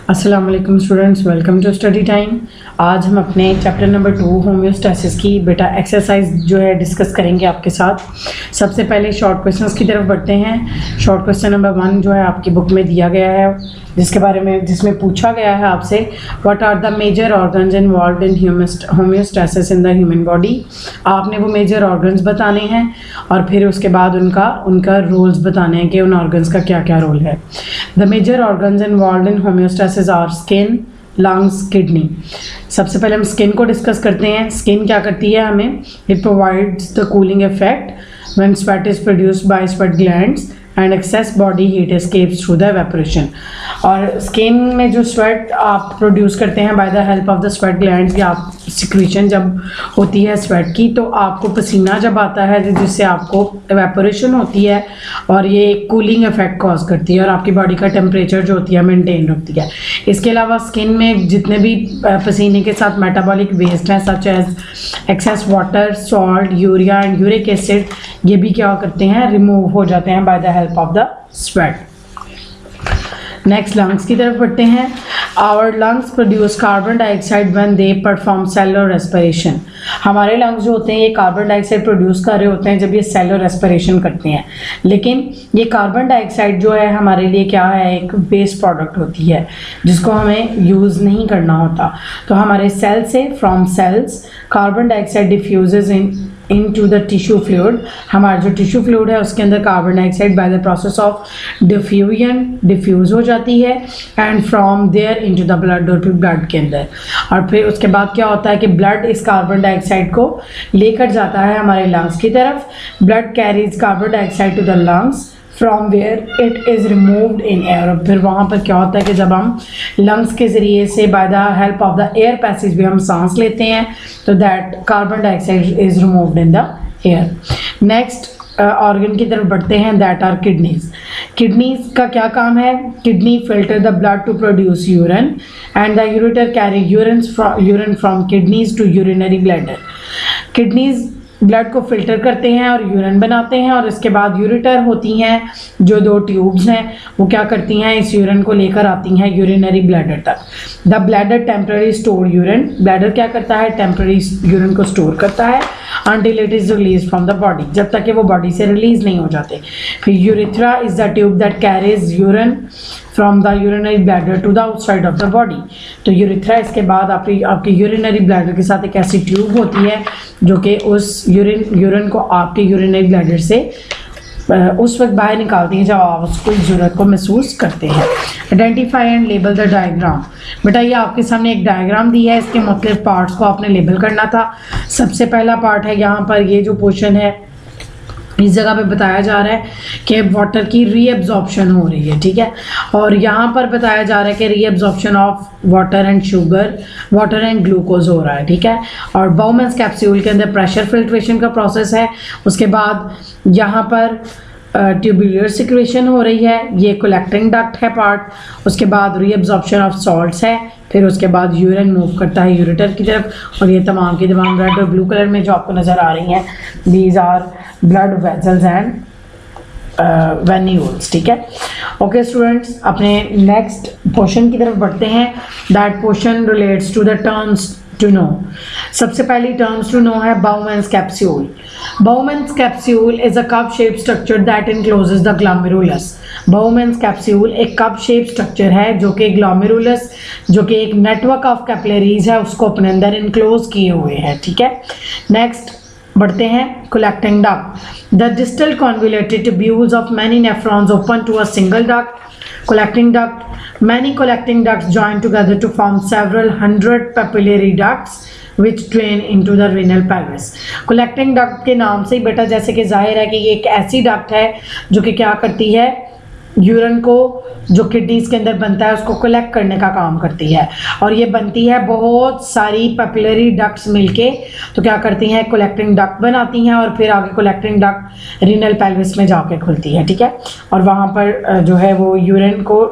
अस्सलाम वालेकुम students, welcome to study time. आज हम अपने चैप्टर नंबर 2 होम्योस्टैसिस की बेटा एक्सरसाइज जो है डिस्कस करेंगे आपके साथ। सबसे पहले शॉर्ट क्वेश्चंस की तरफ बढ़ते हैं। शॉर्ट क्वेश्चन नंबर 1 जो है आपकी बुक में दिया गया है, जिसमें पूछा गया है आपसे what are the major organs involved in homeostasis in the human body. आपने वो मेजर ऑर्गन्स बताने हैं और फिर उसके बाद उनका रोल्स बताने हैं कि उन ऑर्गन्स का क्या क्या रोल है। The major organs involved in homeostasis are skin, lungs, kidney. सबसे पहले हम स्किन को डिस्कस करते हैं। स्किन क्या करती है हमें? It provides the cooling effect when sweat is produced by sweat glands and access body heat escapes through the evaporation. और स्किन में जो स्वेट आप प्रोड्यूस करते हैं by the help of the sweat glands, या आप सिक्रीशन जब होती है स्वेट की, तो आपको पसीना जब आता है जिससे आपको एवेपोरेशन होती है और ये कूलिंग इफेक्ट कॉज करती है और आपकी बॉडी का टेम्परेचर जो होती है मेंटेन रखती है। इसके अलावा स्किन में जितने भी पसीने के साथ मेटाबॉलिक वेस्ट हैं such as excess water, salt, urea and uric acid, ये भी क्या करते हैं? रिमूव हो जाते हैं by the help of the sweat. Next lungs की तरफ बढ़ते हैं। Our lungs produce carbon dioxide when they perform cellular respiration. हमारे लंग्स जो होते हैं ये कार्बन डाइऑक्साइड प्रोड्यूस कर रहे होते हैं जब ये सेलुलर रेस्पिरेशन करते हैं, लेकिन ये कार्बन डाइऑक्साइड जो है हमारे लिए क्या है? एक वेस्ट प्रोडक्ट होती है जिसको हमें यूज़ नहीं करना होता। तो हमारे सेल से, from cells, carbon dioxide diffuses into the tissue fluid। हमारा जो टिश्यू फ्लूइड है उसके अंदर carbon dioxide by the process of diffusion diffuse हो जाती है and from there into the blood, और फिर ब्लड के अंदर, और फिर उसके बाद क्या होता है कि ब्लड इस कार्बन डाइऑक्साइड को लेकर जाता है हमारे लंग्स की तरफ। Blood carries carbon dioxide to the lungs from where it is removed in air. और फिर वहाँ पर क्या होता है कि जब हम लंग्स के ज़रिए से bye the help of the air passage भी हम सांस लेते हैं तो that carbon dioxide is removed in the air. Next organ की तरफ बढ़ते हैं, दैट आर किडनीज। किडनीज का क्या काम है? Kidney filter the blood to produce urine and the ureter carry urine from kidneys to urinary bladder. Kidneys blood को filter करते हैं और यूरिन बनाते हैं, और इसके बाद यूरेटर होती हैं जो 2 ट्यूब्स हैं, वो क्या करती हैं? इस यूरिन को लेकर आती हैं यूरिनरी ब्लैडर तक। The bladder temporary store urine. Bladder क्या करता है? टेम्पररी यूरिन को स्टोर करता है until it is released from the body, जब तक कि वो बॉडी से रिलीज नहीं हो जाते। फिर urethra is the tube that carries urine from the urinary bladder to the outside of the body. तो यूरेथ्रा इसके बाद आपकी यूरिनरी ब्लैडर के साथ एक ऐसी ट्यूब होती है जो कि उस यूरिन को आपके यूरिनरी ब्लैडर से उस वक्त बाहर निकालती है जब आप उसको इस ज़रूरत को महसूस करते हैं। Identify and label the diagram. बेटा ये आपके सामने एक डायग्राम दी है, इसके मुख्तलिफ पार्ट्स को आपने लेबल करना था। सबसे पहला पार्ट है यहाँ पर, ये जो पोर्शन है इस जगह पे बताया जा रहा है कि वाटर की रीअब्जॉर्प्शन हो रही है, ठीक है। और यहाँ पर बताया जा रहा है कि reabsorption of water and sugar, water and glucose हो रहा है, ठीक है। और बाउमेंस कैप्सूल के अंदर प्रेशर फिल्ट्रेशन का प्रोसेस है। उसके बाद यहाँ पर ट्यूबुलर सिक्रेशन हो रही है, ये कलेक्टिंग डक्ट है पार्ट। उसके बाद रीअब्जॉर्प्शन ऑफ सॉल्ट्स है, फिर उसके बाद यूरिन मूव करता है यूरेटर की तरफ, और ये तमाम की तमाम रेड और ब्लू कलर में जो आपको नज़र आ रही हैं, these are blood vessels and venules, ठीक है। ओके स्टूडेंट्स, अपने नेक्स्ट पोर्शन की तरफ बढ़ते हैं। That portion relates to the terms to know. सबसे पहली टर्म्स टू नो है Bowman's capsule. Bowman's capsule is a cup shape structure that encloses the glomerulus. Bowman's capsule एक कप शेप स्ट्रक्चर है जो कि ग्लोमेरुलस, जो कि एक नेटवर्क ऑफ कैपिलरीज है, उसको अपने अंदर इनक्लोज किए हुए है, ठीक है। नेक्स्ट बढ़ते हैं, collecting duct. The distal convoluted tubules of many nephrons open to a single duct. Collecting duct. Many collecting ducts join together to form several hundred papillary ducts which drain into the renal pelvis. Collecting duct के नाम से ही बेटा जैसे कि जाहिर है कि ये एक ऐसी डक्ट है जो कि क्या करती है? यूरिन को जो किडनीज के अंदर बनता है उसको कलेक्ट करने का काम करती है, और ये बनती है बहुत सारी पैपिलरी डक्ट्स मिलके, तो क्या करती हैं? कलेक्टिंग डक्ट बनाती हैं, और फिर आगे कलेक्टिंग डक्ट रीनल पेल्विस में जाके खुलती है, ठीक है। और वहाँ पर जो है वो यूरिन को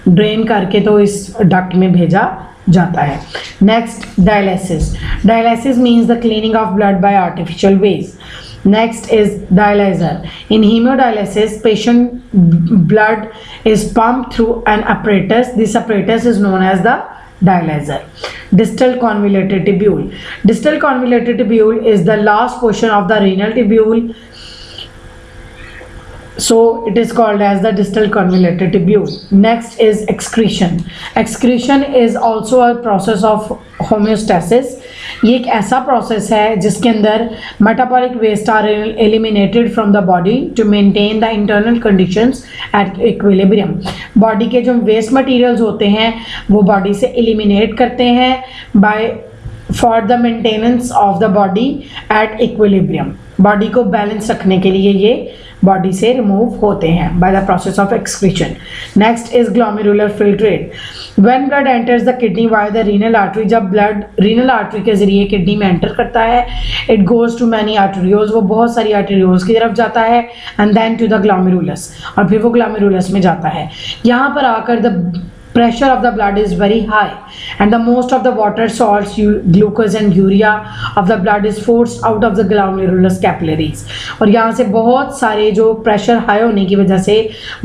ड्रेन करके तो इस डक्ट में भेजा जाता है। Next, dialysis. Dialysis means the cleaning of blood by artificial ways. Next is dialyzer. In hemodialysis, patient blood is pumped through an apparatus. This apparatus is known as the dialyzer. Distal convoluted tubule. Distal convoluted tubule is the last portion of the renal tubule. So it is called as the distal convoluted tubule. Next is excretion. Excretion is also a process of homeostasis. ये एक ऐसा process है जिसके अंदर metabolic waste are eliminated from the body to maintain the internal conditions at equilibrium. Body के जो waste materials होते हैं वो बॉडी से एलिमिनेट करते हैं by for the maintenance of the body at equilibrium. Body को बैलेंस रखने के लिए ये बॉडी से रिमूव होते हैं by the process of excretion. Next is glomerular filtrate. When blood enters the kidney via the renal artery, जब blood renal artery के जरिए किडनी में एंटर करता है, it goes to many arterioles, वो बहुत सारी आर्टरियोल्स की तरफ जाता है, and then to the glomerulus, और फिर वो ग्लोमेरुलस में जाता है. यहाँ पर आकर the pressure of the blood is very high and the most of the water, salts, glucose and urea of the blood is forced out of the glomerulus capillaries. और यहाँ से बहुत सारे जो प्रेशर हाई होने की वजह से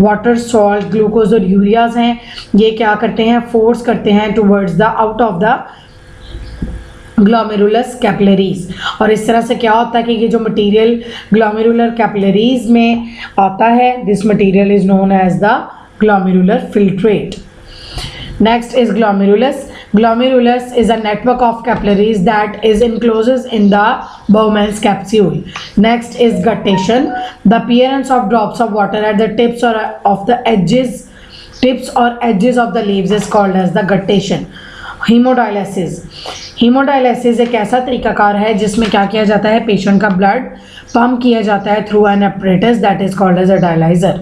वाटर, सॉल्ट, ग्लूकोज और यूरियाज हैं, ये क्या करते हैं, फोर्स करते हैं towards the out of the glomerulus capillaries. और इस तरह से क्या होता है कि ये जो मटेरियल ग्लोमेरुलर कैपिलरीज में आता है, this material is known as the glomerular filtrate. Next is glomerulus. Glomerulus is a network of capillaries that is encloses in the Bowman's capsule. Next is guttation. The appearance of drops of water at the tips or of the tips or edges of the leaves is called as the guttation. Hemodialysis. Hemodialysis एक ऐसा तरीकाकार है जिसमें क्या किया जाता है, patient का ब्लड पंप किया जाता है through an apparatus that is called as a dialyzer.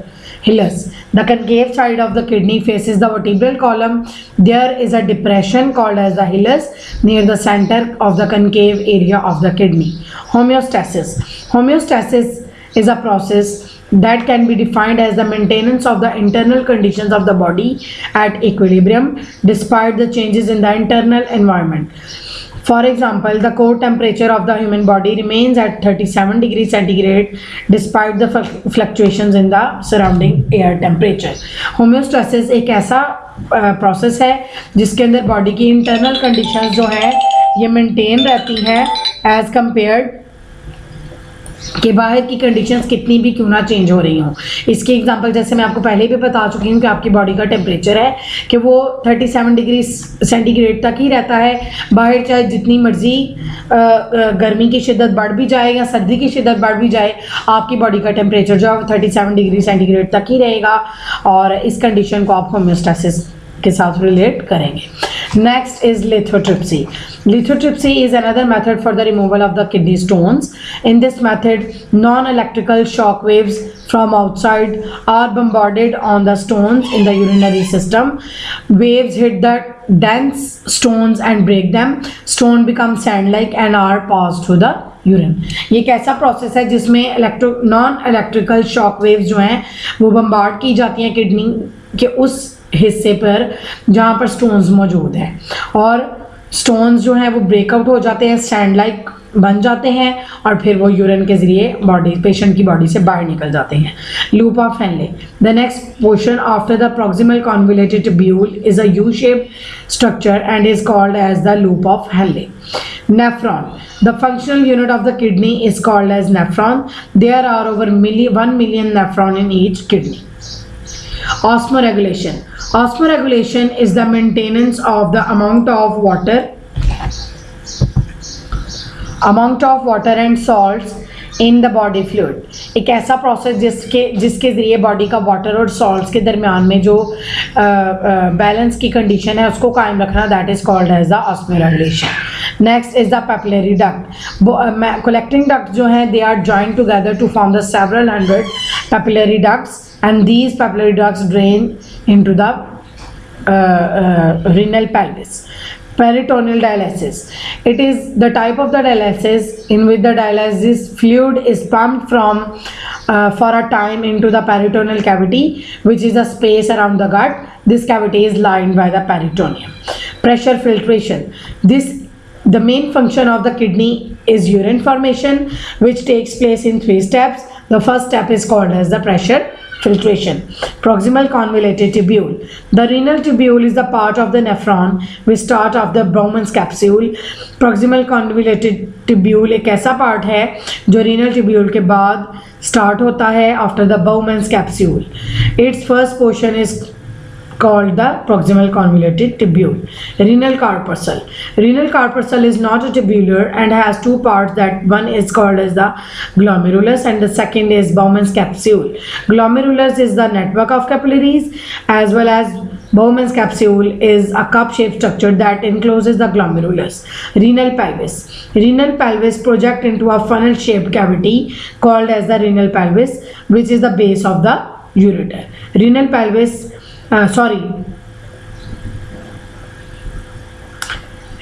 Hilus. The concave side of the kidney faces the vertebral column. There is a depression called as the hilus near the center of the concave area of the kidney. Homeostasis. Homeostasis is a process that can be defined as the maintenance of the internal conditions of the body at equilibrium despite the changes in the internal environment. For example, the core temperature of the human body remains at 37 degrees centigrade despite the fluctuations in the surrounding air temperature. Homeostasis एक ऐसा process है जिसके अंदर body की internal conditions जो है ये maintain रहती हैं एज कंपेयर्ड कि बाहर की कंडीशंस कितनी भी क्यों ना चेंज हो रही हों. इसकी एग्जांपल जैसे मैं आपको पहले भी बता चुकी हूँ कि आपकी बॉडी का टेम्परेचर है कि वो 37 डिग्री सेंटीग्रेड तक ही रहता है. बाहर चाहे जितनी मर्जी गर्मी की शिद्दत बढ़ भी जाए या सर्दी की शिद्दत बढ़ भी जाए, आपकी बॉडी का टेम्परेचर जो है वो 37 डिग्री सेंटीग्रेड तक ही रहेगा. और इस कंडीशन को आप होम्योस्टेसिस के साथ रिलेट करेंगे. Next is lithotripsy. Lithotripsy is another method for the removal of the kidney stones. In this method, non-electrical shock waves from outside are bombarded on the stones in the urinary system. Waves hit the dense stones and break them. Stone become sand-like and are passed through the urine. ये एक ऐसा process है जिसमें non electrical shock waves जो हैं वो bombard की जाती हैं किडनी के उस हिस्से पर जहाँ पर स्टोन्स मौजूद हैं, और स्टोन्स जो हैं वो ब्रेकआउट हो जाते हैं, सैंड लाइक बन जाते हैं, और फिर वो यूरिन के जरिए बॉडी पेशेंट की बॉडी से बाहर निकल जाते हैं. Loop of Henle. The next portion after the proximal convoluted tubule is a U shaped structure and is called as the loop of Henle. Nephron. The functional unit of the kidney is called as nephron. There are over 1 million nephron in each kidney. Osmoregulation. Osmoregulation is the maintenance of the amount of water and salts in the body fluid. एक ऐसा process जिसके ज़रिए body का water और salts के दरमियान में जो बैलेंस की कंडीशन है उसको कायम रखना, that is called as the osmoregulation. Next is the papillary duct. Collecting duct जो हैं they are joined together to form the several 100 papillary ducts and these papillary ducts drain into the renal pelvis. Peritoneal dialysis. It is the type of the dialysis in which the dialysis fluid is pumped from for a time into the peritoneal cavity, which is a space around the gut. This cavity is lined by the peritoneum. Pressure filtration. The main function of the kidney is urine formation, which takes place in 3 steps. The first step is called as the pressure filtration. Proximal convoluted tubule. The renal tubule is the part of the nephron which start of the Bowman's capsule. Proximal convoluted tubule एक ऐसा part है जो renal tubule के बाद start होता है after the Bowman's capsule. Its first portion is called the proximal convoluted tubule. Renal corpuscle. Renal corpuscle is not a tubular and has 2 parts. That one is called as the glomerulus and the second is Bowman's capsule. Glomerulus is the network of capillaries, as well as Bowman's capsule is a cup-shaped structure that encloses the glomerulus. Renal pelvis. Renal pelvis project into a funnel-shaped cavity called as the renal pelvis, which is the base of the ureter. Renal pelvis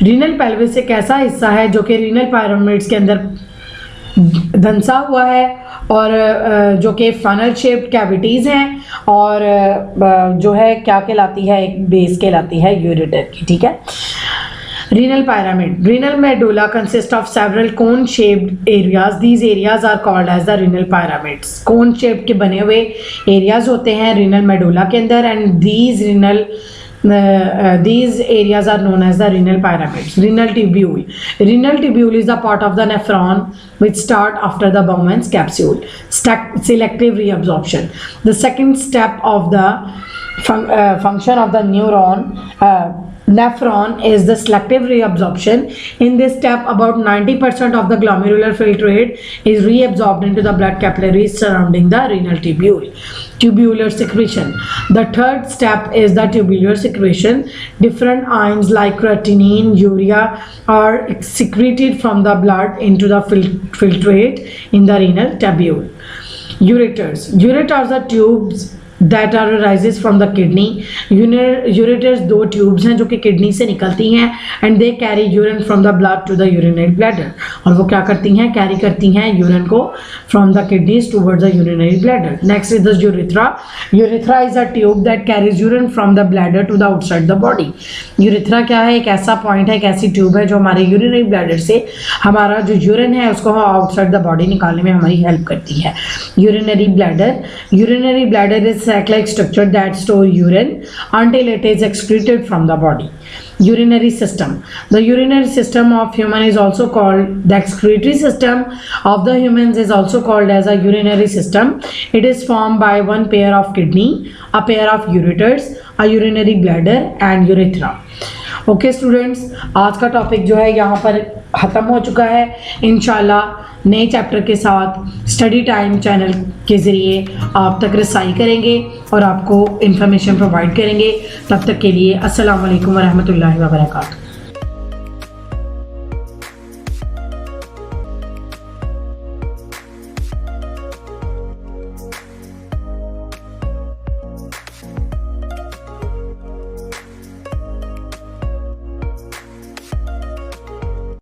renal pelvis एक ऐसा हिस्सा है जो कि renal pyramids के अंदर धंसा हुआ है और जो कि फनल शेप्ड कैविटीज़ हैं और जो है क्या कहलाती है, एक बेस कहलाती है यूरेटर की, ठीक है। Renal pyramid. Renal medulla consists of several cone-shaped areas. These areas are called as the renal pyramids. Cone-shaped के बने हुए areas होते हैं renal medulla के अंदर and these areas are known as the renal pyramids. Renal tubule. Renal tubule is a part of the nephron which start after the Bowman's capsule. Selective reabsorption. The second step of the function of the nephron is the selective reabsorption. In this step, about 90% of the glomerular filtrate is reabsorbed into the blood capillaries surrounding the renal tubule. Tubular secretion. The third step is the tubular secretion. Different ions like creatinine, urea are secreted from the blood into the filtrate in the renal tubule. Ureters. Ureters are tubes that arises from the kidney. Ureters 2 tubes हैं जो कि kidney से निकलती हैं and they carry urine from the blood to the urinary bladder. और वो क्या करती हैं, कैरी करती हैं यूरिन को from the kidneys towards the urinary bladder. Next is the urethra. Urethra is a tube that carries urine from the bladder to the outside the body. Urethra क्या है, एक ऐसा पॉइंट है, एक ऐसी ट्यूब है जो हमारे यूरिनरी ब्लैडर से हमारा जो यूरिन है उसको आउटसाइड द बॉडी निकालने में हमारी हेल्प करती है. Urinary bladder is sac-like structure that store urine until it is excreted from the body. Urinary system. The urinary system of human is also called, the excretory system of the humans is also called as a urinary system. It is formed by one pair of kidney, a pair of ureters, a urinary bladder and urethra. Okay students, आज का topic जो है यहाँ पर ख़त्म हो चुका है. इंशाल्लाह नए चैप्टर के साथ स्टडी टाइम चैनल के ज़रिए आप तक रसाई करेंगे और आपको इन्फॉर्मेशन प्रोवाइड करेंगे. तब तक के लिए अस्सलाम वालेकुम व रहमतुल्लाहि व बरकातहू.